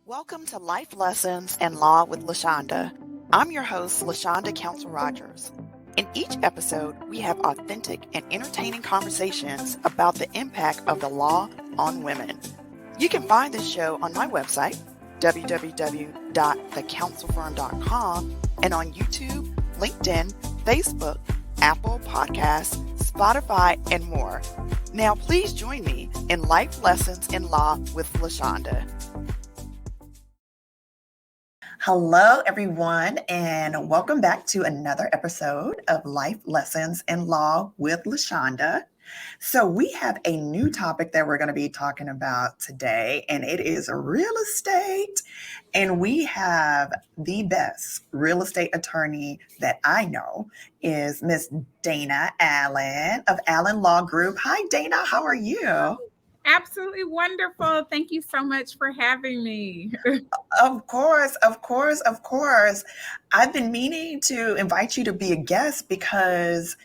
Welcome to Life Lessons in Law with Lashonda. I'm your host, Lashonda Counsel Rogers. In each episode, we have authentic and entertaining conversations about the impact of the law on women. You can find this show on my website, www.thecounselfirm.com, and on YouTube, LinkedIn, Facebook, Apple Podcasts, Spotify, and more. Now, please join me in Life Lessons in Law with Lashonda. Hello, everyone, and welcome back to another episode of Life Lessons in Law with Lashonda. So we have a new topic that we're going to be talking about today, and it is real estate. And we have the best real estate attorney that I know is Miss Dana Allen of Allen Law Group. Hi, Dana. How are you? Absolutely wonderful. Thank you so much for having me. Of course. I've been meaning to invite you to be a guest because,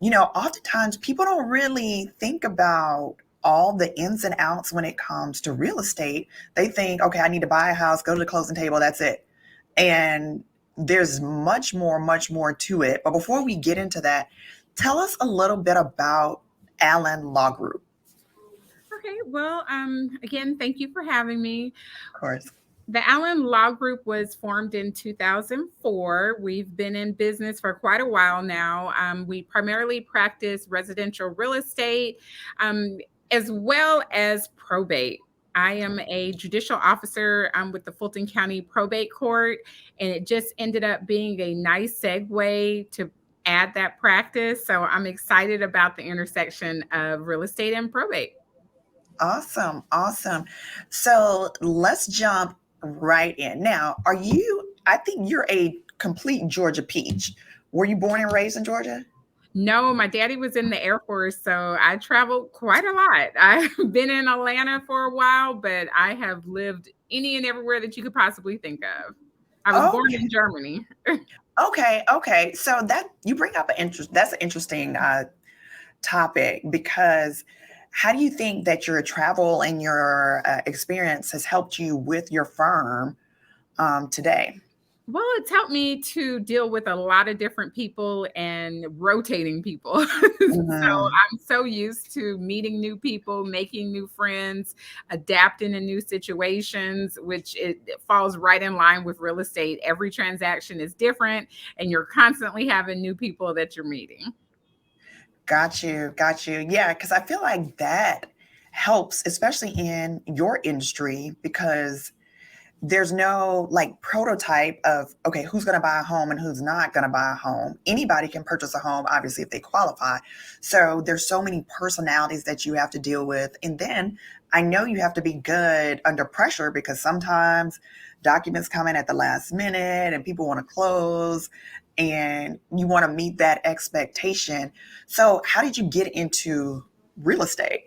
oftentimes people don't really think about all the ins and outs when it comes to real estate. They think, okay, I need to buy a house, go to the closing table, that's it. And there's much more to it. But before we get into that, tell us a little bit about Allen Law Group. Okay, well, again, thank you for having me. Of course. The Allen Law Group was formed in 2004. We've been in business for quite a while now. We primarily practice residential real estate, as well as probate. I am a judicial officer with the Fulton County Probate Court, and it just ended up being a nice segue to add that practice. So I'm excited about the intersection of real estate and probate. Awesome. So let's jump right in. Now, I think you're a complete Georgia peach. Were you born and raised in Georgia? No, my daddy was in the Air Force, so I traveled quite a lot. I've been in Atlanta for a while, but I have lived any and everywhere that you could possibly think of. I was born in Germany. Okay. So that you bring up that's an interesting topic because how do you think that your travel and your experience has helped you with your firm today? Well, it's helped me to deal with a lot of different people and rotating people. So I'm so used to meeting new people, making new friends, adapting to new situations, which it falls right in line with real estate. Every transaction is different, and you're constantly having new people that you're meeting. Got you. Yeah, because I feel like that helps, especially in your industry, because there's no like prototype of, okay, who's going to buy a home and who's not going to buy a home. Anybody can purchase a home, obviously, if they qualify. So there's so many personalities that you have to deal with. And then I know you have to be good under pressure because sometimes documents come in at the last minute and people want to close and you want to meet that expectation. So how did you get into real estate?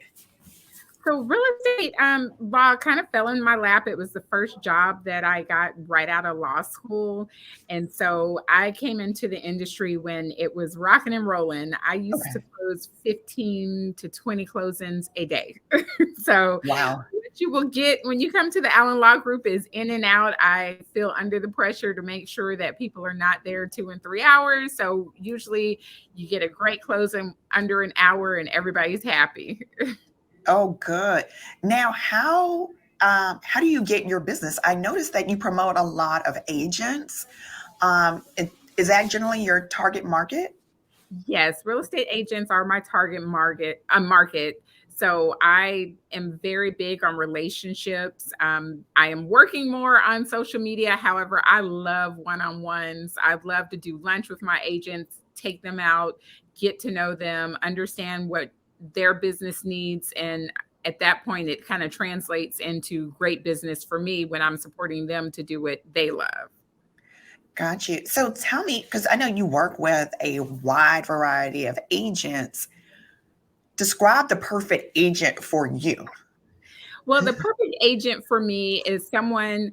So real estate law kind of fell in my lap. It was the first job that I got right out of law school. And so I came into the industry when it was rocking and rolling. I used to close 15 to 20 closings a day. So Wow. what you will get when you come to the Allen Law Group is in and out. I feel under the pressure to make sure that people are not there 2 and 3 hours. So usually you get a great closing under an hour and everybody's happy. Oh, good. Now, how do you get your business? I noticed that you promote a lot of agents. Is that generally your target market? Yes, real estate agents are my target market. So I am very big on relationships. I am working more on social media. However, I love one-on-ones. I'd love to do lunch with my agents, take them out, get to know them, understand what their business needs. And at that point, it kind of translates into great business for me when I'm supporting them to do what they love. Got you. So tell me, because I know you work with a wide variety of agents. Describe the perfect agent for you. Well, the perfect agent for me is someone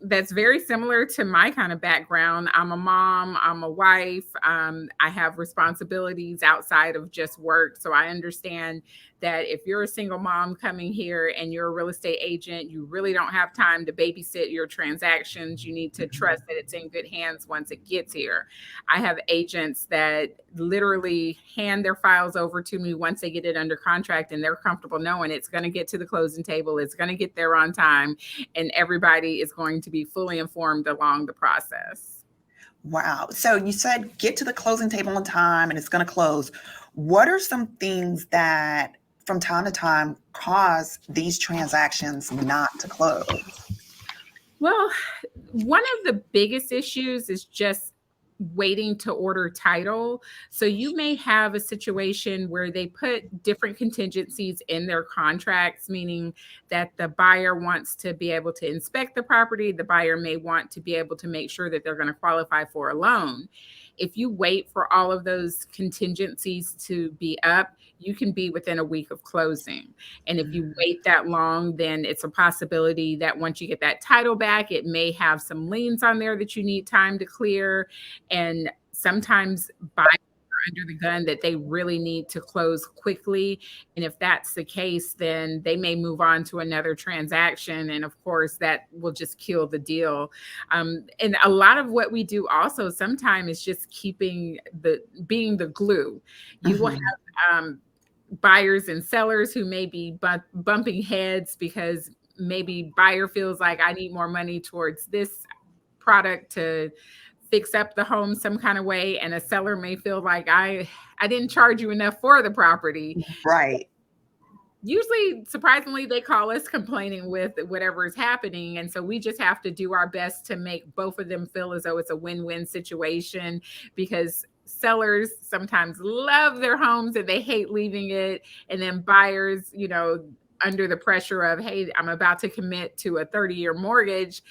that's very similar to my kind of background. I'm a mom, I'm a wife, I have responsibilities outside of just work. So I understand that if you're a single mom coming here and you're a real estate agent, you really don't have time to babysit your transactions. You need to trust that it's in good hands once it gets here. I have agents that literally hand their files over to me once they get it under contract, and they're comfortable knowing it's going to get to the closing table, it's going to get there on time, and everybody is going to be fully informed along the process. Wow. So you said get to the closing table on time and it's going to close. What are some things that from time to time cause these transactions not to close? Well, one of the biggest issues is just waiting to order title. So you may have a situation where they put different contingencies in their contracts, meaning that the buyer wants to be able to inspect the property. The buyer may want to be able to make sure that they're going to qualify for a loan. If you wait for all of those contingencies to be up, you can be within a week of closing. And if you wait that long, then it's a possibility that once you get that title back, it may have some liens on there that you need time to clear. And sometimes buyers are under the gun that they really need to close quickly. And if that's the case, then they may move on to another transaction. And of course, that will just kill the deal. And a lot of what we do also sometimes is just being the glue. You will have buyers and sellers who may be bumping heads because maybe buyer feels like I need more money towards this product to fix up the home some kind of way, and a seller may feel like I didn't charge you enough for the property. Right. Usually, surprisingly, they call us complaining with whatever is happening. And so we just have to do our best to make both of them feel as though it's a win-win situation, because sellers sometimes love their homes and they hate leaving it. And then buyers, under the pressure of, hey, I'm about to commit to a 30-year mortgage.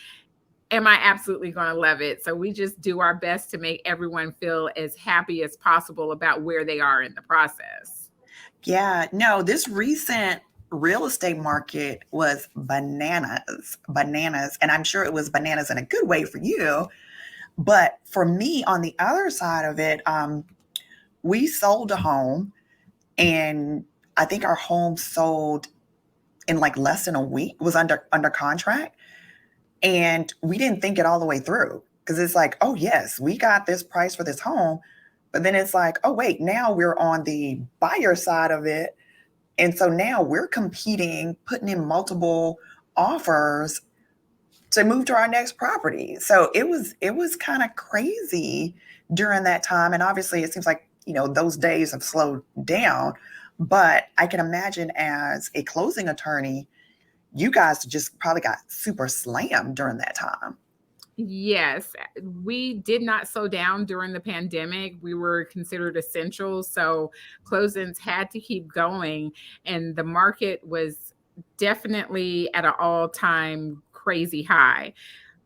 Am I absolutely going to love it? So we just do our best to make everyone feel as happy as possible about where they are in the process. Yeah, no, this recent real estate market was bananas. And I'm sure it was bananas in a good way for you. But for me, on the other side of it, we sold a home, and I think our home sold in like less than a week, was under contract. And we didn't think it all the way through, because it's like, oh, yes, we got this price for this home. But then it's like, oh, wait, now we're on the buyer side of it. And so now we're competing, putting in multiple offers to move to our next property. So it was kind of crazy during that time. And obviously it seems like, those days have slowed down. But I can imagine as a closing attorney, you guys just probably got super slammed during that time. Yes, we did not slow down during the pandemic. We were considered essential, so closings had to keep going, and the market was definitely at an all-time crazy high.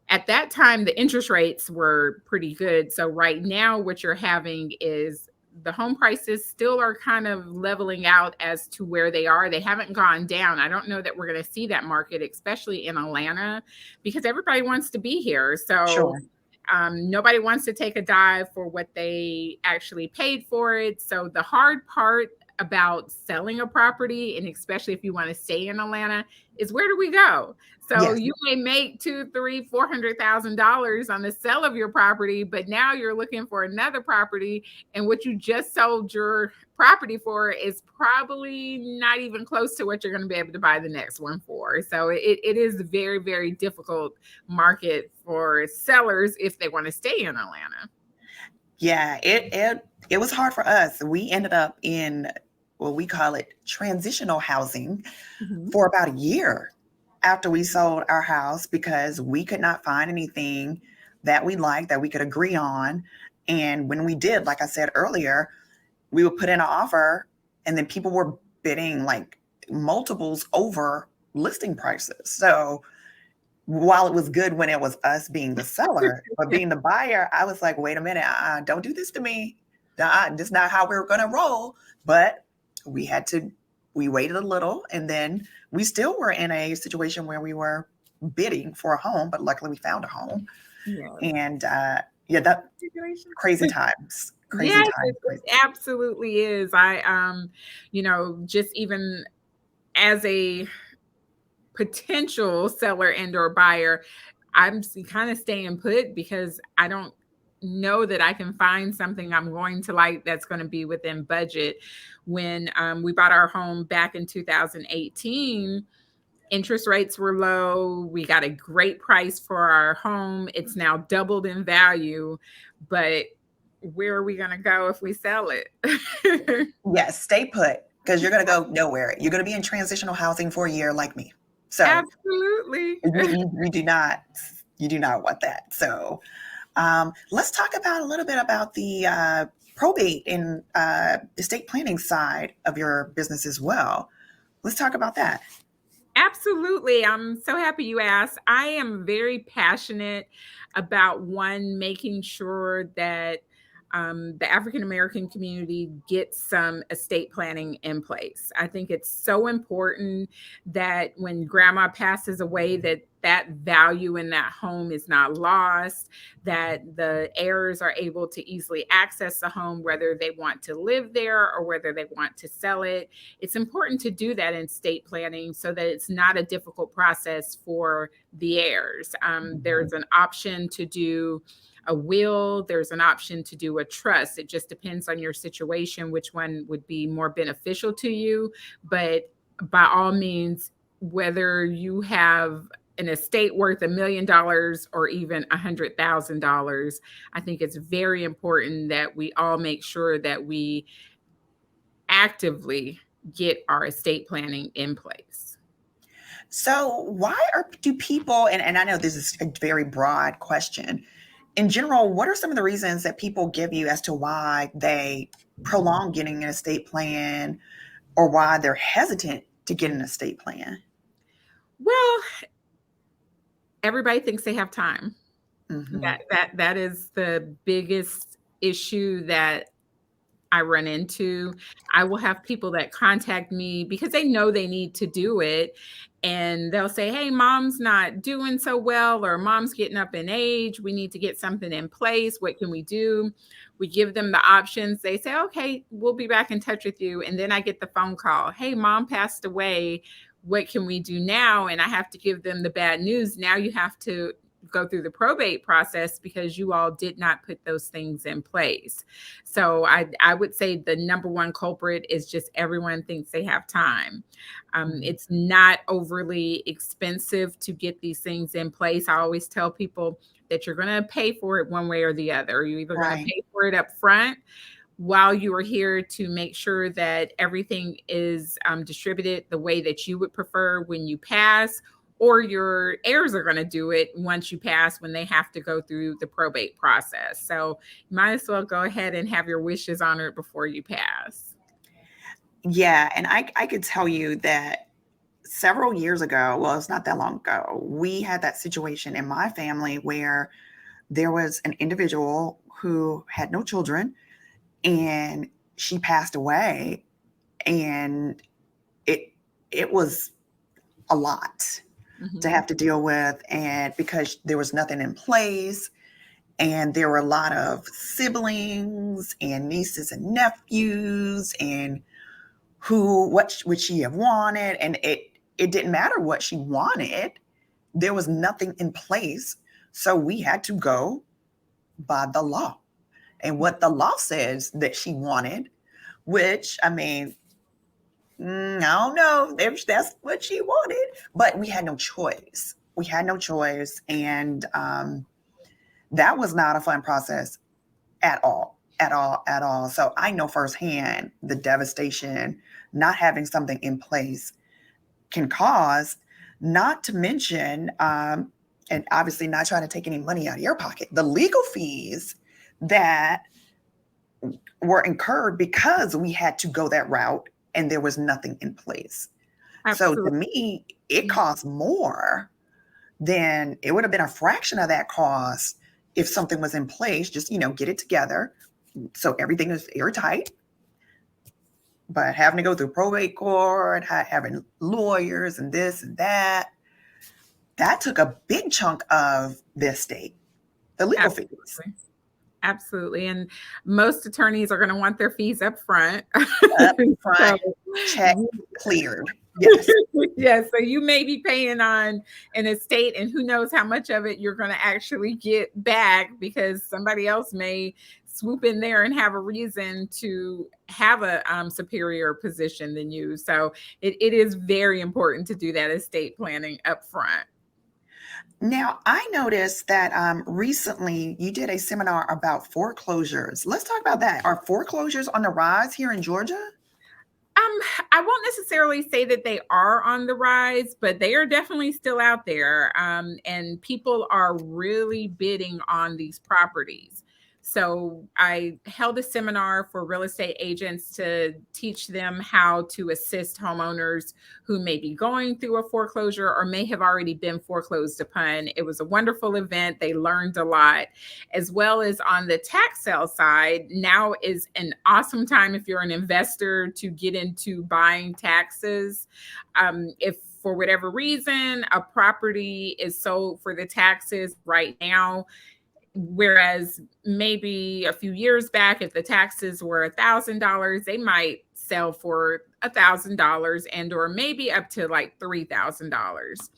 At that time, the interest rates were pretty good. So right now, what you're having is the home prices still are kind of leveling out as to where they are. They haven't gone down. I don't know that we're going to see that market, especially in Atlanta, because everybody wants to be here. So Sure. nobody wants to take a dive for what they actually paid for it. So the hard part about selling a property, and especially if you want to stay in Atlanta, is where do we go? So Yes. you may make $200,000, $300,000, $400,000 on the sale of your property, but now you're looking for another property, and what you just sold your property for is probably not even close to what you're going to be able to buy the next one for. So it is a very, very difficult market for sellers if they want to stay in Atlanta. Yeah, it was hard for us. We ended up in what we call it transitional housing for about a year after we sold our house, because we could not find anything that we liked, that we could agree on. And when we did, like I said earlier, we would put in an offer, and then people were bidding like multiples over listing prices. So while it was good when it was us being the seller, but being the buyer, I was like, wait a minute, don't do this to me. This is not how we're going to roll. But we waited a little, and then we still were in a situation where we were bidding for a home, but luckily we found a home. Yeah. And that crazy times. Crazy Yes, time. it absolutely is. Just even as a potential seller and or buyer, I'm kind of staying put because I don't know that I can find something I'm going to like that's going to be within budget. When we bought our home back in 2018, interest rates were low. We got a great price for our home. It's now doubled in value, but where are we going to go if we sell it? Yes, stay put because you're going to go nowhere. You're going to be in transitional housing for a year like me. So Absolutely. you do not want that. So let's talk about a little bit about the probate and estate planning side of your business as well. Let's talk about that. Absolutely. I'm so happy you asked. I am very passionate about one, making sure that the African American community gets some estate planning in place. I think it's so important that when grandma passes away, that value in that home is not lost, that the heirs are able to easily access the home, whether they want to live there or whether they want to sell it. It's important to do that in estate planning so that it's not a difficult process for the heirs. There's an option to do a will, there's an option to do a trust. It just depends on your situation, which one would be more beneficial to you. But by all means, whether you have an estate worth $1 million or even $100,000, I think it's very important that we all make sure that we actively get our estate planning in place. So do people, and I know this is a very broad question, in general, what are some of the reasons that people give you as to why they prolong getting an estate plan or why they're hesitant to get an estate plan? Well, everybody thinks they have time. Mm-hmm. That is the biggest issue that I run into. I will have people that contact me because they know they need to do it. And they'll say, hey, mom's not doing so well, or mom's getting up in age. We need to get something in place. What can we do? We give them the options. They say, okay, we'll be back in touch with you. And then I get the phone call. Hey, mom passed away. What can we do now? And I have to give them the bad news. Now you have to go through the probate process because you all did not put those things in place. So I would say the number one culprit is just everyone thinks they have time. It's not overly expensive to get these things in place. I always tell people that you're going to pay for it one way or the other. You're either going to Right. pay for it up front while you are here to make sure that everything is distributed the way that you would prefer when you pass, or your heirs are going to do it once you pass when they have to go through the probate process. So you might as well go ahead and have your wishes honored before you pass. Yeah. And I could tell you that several years ago, well, it's not that long ago, we had that situation in my family where there was an individual who had no children and she passed away, and it was a lot to Mm-hmm. have to deal with, and because there was nothing in place, and there were a lot of siblings and nieces and nephews, and what would she have wanted, and it didn't matter what she wanted. There was nothing in place, so we had to go by the law and what the law says that she wanted, which, I mean, I don't know if that's what she wanted, but we had no choice. We had no choice. And that was not a fun process at all, at all, at all. So I know firsthand the devastation not having something in place can cause, not to mention, and obviously not trying to take any money out of your pocket, the legal fees that were incurred because we had to go that route and there was nothing in place. So to Absolutely. me, it cost more than it would have been a fraction of that cost if something was in place. Just, get it together so everything is airtight. But having to go through probate court, having lawyers and this and that took a big chunk of the estate, the legal fees. Absolutely. Absolutely. And most attorneys are going to want their fees up front. Up So, front, check cleared. Yes. yeah, so you may be paying on an estate, and who knows how much of it you're going to actually get back, because somebody else may swoop in there and have a reason to have a superior position than you. So it is very important to do that estate planning up front. Now, I noticed that recently you did a seminar about foreclosures. Let's talk about that. Are foreclosures on the rise here in Georgia? I won't necessarily say that they are on the rise, but they are definitely still out there. And people are really bidding on these properties. So I held a seminar for real estate agents to teach them how to assist homeowners who may be going through a foreclosure or may have already been foreclosed upon. It was a wonderful event. They learned a lot, as well as on the tax sale side. Now is an awesome time if you're an investor to get into buying taxes. If for whatever reason a property is sold for the taxes right now, whereas maybe a few years back, if the taxes were $1,000, they might sell for $1,000 and or maybe up to like $3,000.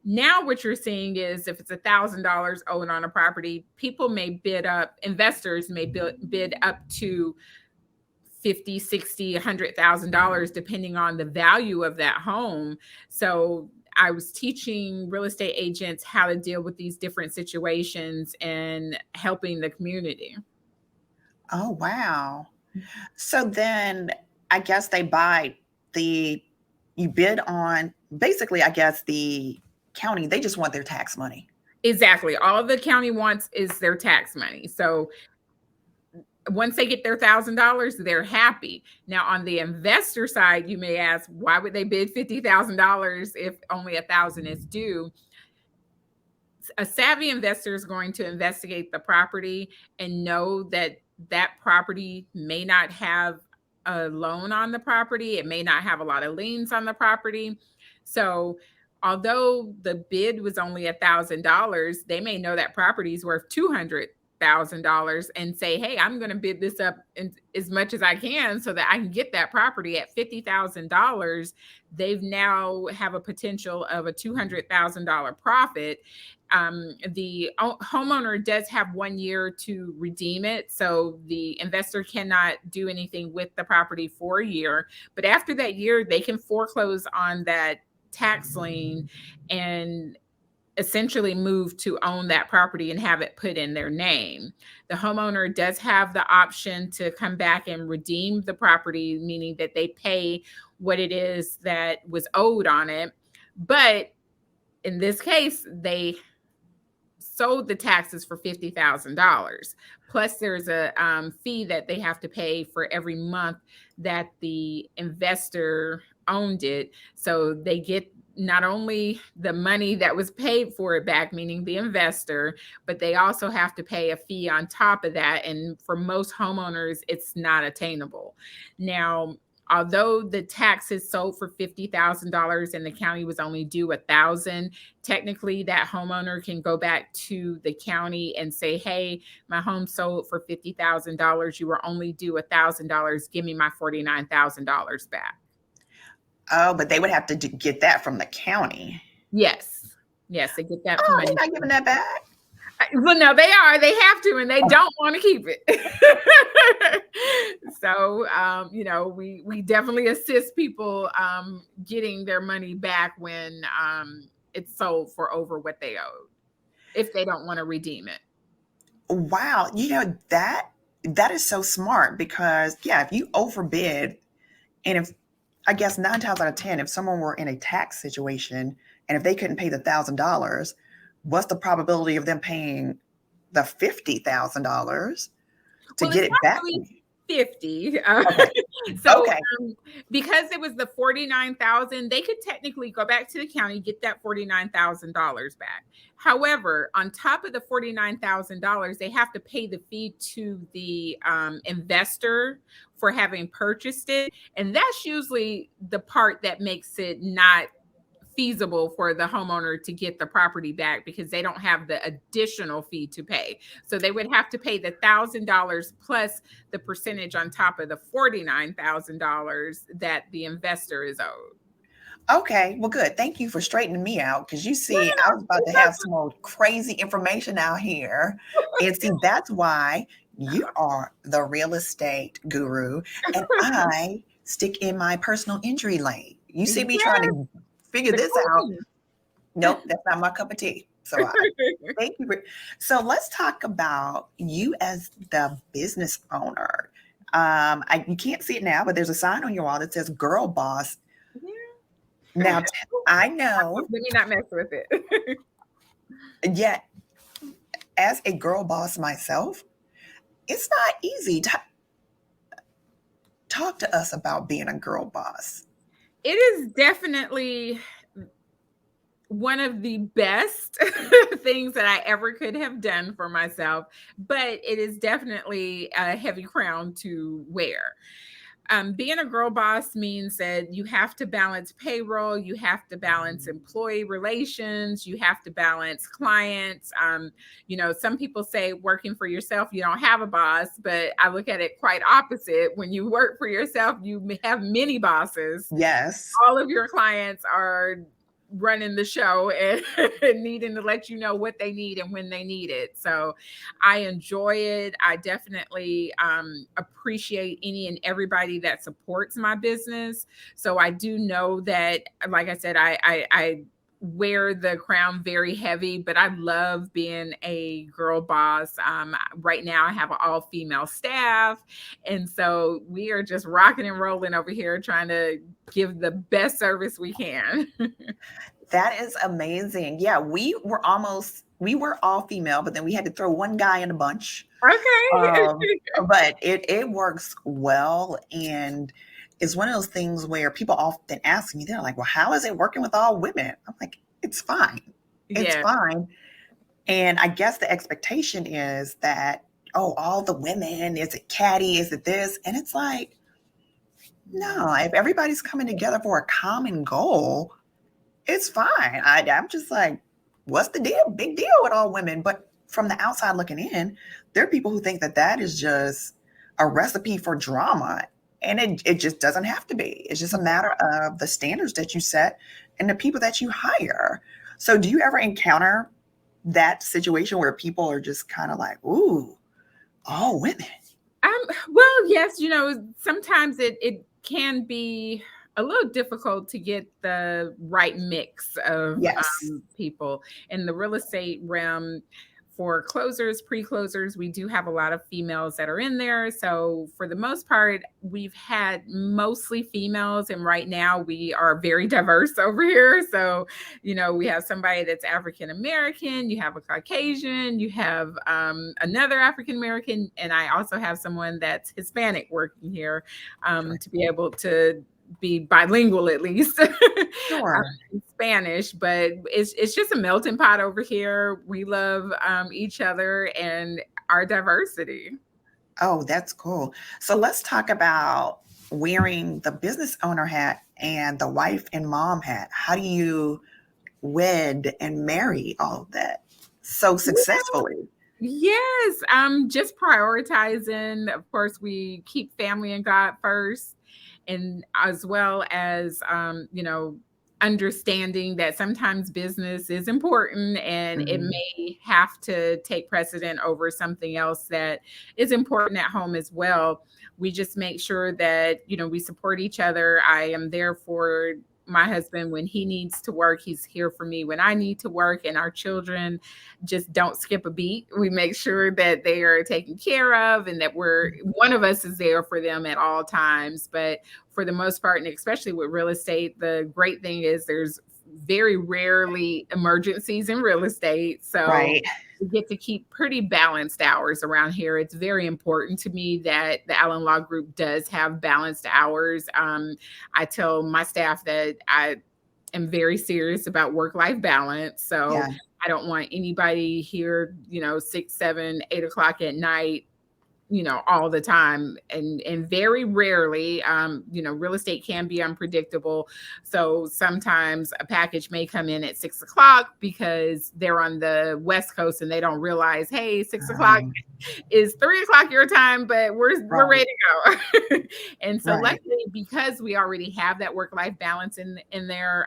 Now what you're seeing is if it's $1,000 owed on a property, people may bid up, investors may bid up to 50, 60, $100,000, depending on the value of that home. So I was teaching real estate agents how to deal with these different situations and helping the community. Oh, wow. So then I guess you bid on basically, I guess the county, they just want their tax money. Exactly. All the county wants is their tax money. So once they get their $1,000, they're happy. Now, on the investor side, you may ask, why would they bid $50,000 if only $1,000 is due? A savvy investor is going to investigate the property and know that that property may not have a loan on the property. It may not have a lot of liens on the property. So although the bid was only $1,000, they may know that property is worth $200,000 and say, hey, I'm going to bid this up as much as I can so that I can get that property at $50,000. They've now have a potential of a $200,000 profit. The homeowner does have 1 year to redeem it. So the investor cannot do anything with the property for a year. But after that year, they can foreclose on that tax lien and essentially move to own that property and have it put in their name. The homeowner does have the option to come back and redeem the property, meaning that they pay what it is that was owed on it. But in this case, they sold the taxes for $50,000. Plus there's a fee that they have to pay for every month that the investor owned it. So they get not only the money that was paid for it back, meaning the investor, but they also have to pay a fee on top of that. And for most homeowners, it's not attainable. Now, although the tax is sold for $50,000 and the county was only due $1,000, technically that homeowner can go back to the county and say, hey, my home sold for $50,000. You were only due $1,000. Give me my $49,000 back. Oh, but they would have to get that from the county. Yes. Yes, they get that. Oh, they're not giving that back? Well, no, they are. They have to, and they don't want to keep it. So, we definitely assist people getting their money back when it's sold for over what they owed, if they don't want to redeem it. Wow. That is so smart because, yeah, if you overbid, and if I guess 9 times out of 10, if someone were in a tax situation and if they couldn't pay the $1,000, what's the probability of them paying the $50,000 to get it back? Really 50. Okay. So okay. Because it was the $49,000, they could technically go back to the county, get that $49,000 back. However, on top of the $49,000, they have to pay the fee to the investor for having purchased it. And that's usually the part that makes it not feasible for the homeowner to get the property back because they don't have the additional fee to pay. So they would have to pay the $1,000 plus the percentage on top of the $49,000 that the investor is owed. Okay, well, good. Thank you for straightening me out because you see, I was about to have some old crazy information out here. And see, that's why you are the real estate guru and I stick in my personal injury lane. You see me trying to figure this out. Nope, that's not my cup of tea. So thank you. So let's talk about you as the business owner. You can't see it now, but there's a sign on your wall that says "Girl Boss." Now, I know. Let me not mess with it. Yet, as a girl boss myself, it's not easy. Talk to us about being a girl boss. It is definitely one of the best things that I ever could have done for myself, but it is definitely a heavy crown to wear. Being a girl boss means that you have to balance payroll, you have to balance employee relations, you have to balance clients. Some people say working for yourself, you don't have a boss, but I look at it quite opposite. When you work for yourself, you have many bosses. Yes. All of your clients are running the show and needing to let you know what they need and when they need it. So I enjoy it. I definitely appreciate any and everybody that supports my business. So I do know that, like I said, I wear the crown very heavy, but I love being a girl boss. Right now I have an all-female staff. And so we are just rocking and rolling over here trying to give the best service we can. That is amazing. Yeah, we were all female, but then we had to throw one guy in a bunch. Okay. But it works well. And it's one of those things where people often ask me, they're like, well, how is it working with all women? I'm like, it's fine. It's fine. And I guess the expectation is that, oh, all the women, is it catty? Is it this? And it's like, no, if everybody's coming together for a common goal, it's fine. I'm just like, what's the deal? Big deal with all women. But from the outside looking in, there are people who think that is just a recipe for drama. And it just doesn't have to be. It's just a matter of the standards that you set and the people that you hire. So do you ever encounter that situation where people are just kind of like, ooh, all women? Well, yes, sometimes it can be a little difficult to get the right mix of people in the real estate realm. For closers, pre-closers, we do have a lot of females that are in there. So for the most part, we've had mostly females. And right now we are very diverse over here. So, we have somebody that's African-American, you have a Caucasian, you have another African-American, and I also have someone that's Hispanic working here to be able to be bilingual at least. Sure. In Spanish, but it's just a melting pot over here. We love each other and our diversity. Oh, that's cool. So let's talk about wearing the business owner hat and the wife and mom hat. How do you wed and marry all of that so successfully? Yes, just prioritizing. Of course, we keep family and God first. And as well as, understanding that sometimes business is important and it may have to take precedent over something else that is important at home as well. We just make sure that, we support each other. I am there for my husband when he needs to work. He's here for me when I need to work, and our children just don't skip a beat. We make sure that they are taken care of and that one of us is there for them at all times. But for the most part, and especially with real estate, the great thing is there's very rarely emergencies in real estate. So we get to keep pretty balanced hours around here. It's very important to me that the Allen Law Group does have balanced hours. I tell my staff that I am very serious about work-life balance. So I don't want anybody here, 6, 7, 8 o'clock at night all the time, and very rarely, real estate can be unpredictable. So sometimes a package may come in at 6 o'clock because they're on the West Coast and they don't realize, hey, 6 o'clock Right. is 3 o'clock your time, but we're Right. ready to go. And so Right. luckily, because we already have that work-life balance in there,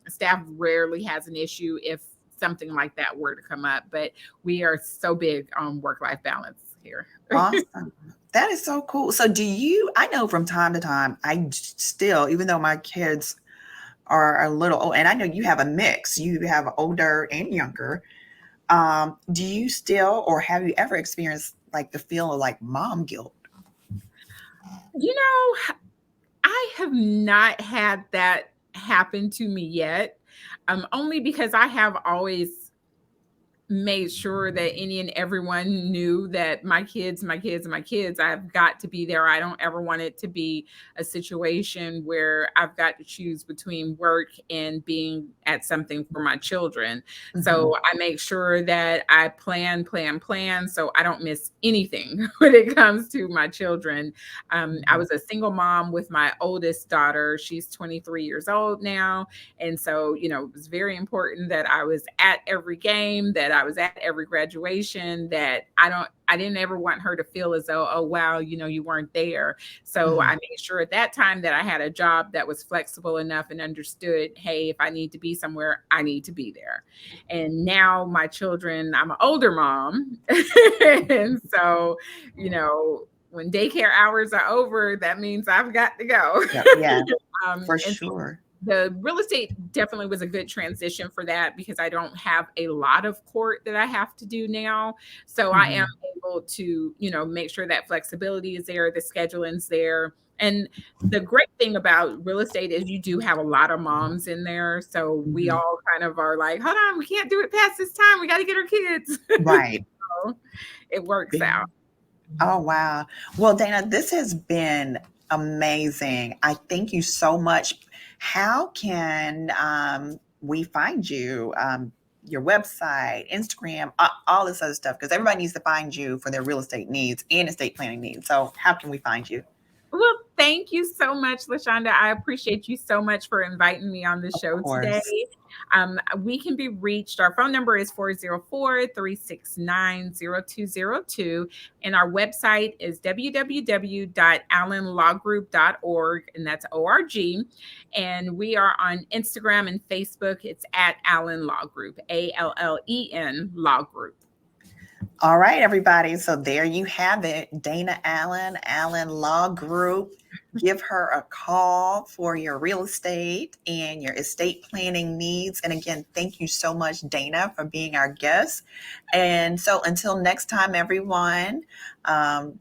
staff rarely has an issue if something like that were to come up. But we are so big on work-life balance here. Awesome. That is so cool. So I know from time to time, still, even though my kids are a little old, and I know you have a mix, you have older and younger. Do you still, or have you ever experienced like the feel of like mom guilt? I have not had that happen to me yet, only because I have always made sure that any and everyone knew that my kids, I've got to be there. I don't ever want it to be a situation where I've got to choose between work and being at something for my children. Mhm. So I make sure that I plan, so I don't miss anything when it comes to my children. I Mhm. was a single mom with my oldest daughter. She's 23 years old now. And so, it was very important that I was at every game, that I was at every graduation, that I didn't ever want her to feel as though, oh, wow, you weren't there. So I Mhm. made sure at that time that I had a job that was flexible enough and understood, hey, if I need to be somewhere, I need to be there. And now my children, I'm an older mom. And so, when daycare hours are over, that means I've got to go. Yeah, yeah, for And sure. the real estate definitely was a good transition for that, because I don't have a lot of court that I have to do now. So I am Mhm. able to, make sure that flexibility is there, the scheduling's there. And the great thing about real estate is you do have a lot of moms in there. So we Mhm. all kind of are like, hold on, we can't do it past this time. We got to get our kids. Right. So it works Yeah. out. Oh, wow. Well, Dana, this has been amazing. I thank you so much. How can we find you? Your website, Instagram, all this other stuff, because everybody needs to find you for their real estate needs and estate planning needs. So, how can we find you? Well, thank you so much, Lashonda. I appreciate you so much for inviting me on the Of show today. course. We can be reached. Our phone number is 404-369-0202. And our website is www.allenlawgroup.org. And that's ORG. And we are on Instagram and Facebook. It's at Allen Law Group, ALLEN Law Group. All right, everybody. So there you have it. Dana Allen, Allen Law Group. Give her a call for your real estate and your estate planning needs. And again, thank you so much, Dana, for being our guest. And so until next time, everyone,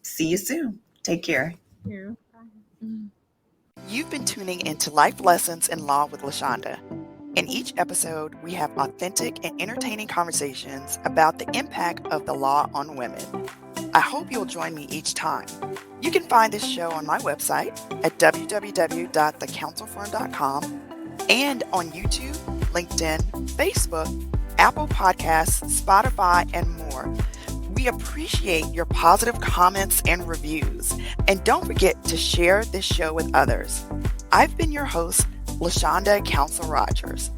see you soon. Take care. Thank you. Bye. You've been tuning into Life Lessons in Law with Lashonda. In each episode, we have authentic and entertaining conversations about the impact of the law on women. I hope you'll join me each time. You can find this show on my website at www.thecounselfirm.com and on YouTube, LinkedIn, Facebook, Apple Podcasts, Spotify, and more. We appreciate your positive comments and reviews. And don't forget to share this show with others. I've been your host, Lashonda Counsel Rogers.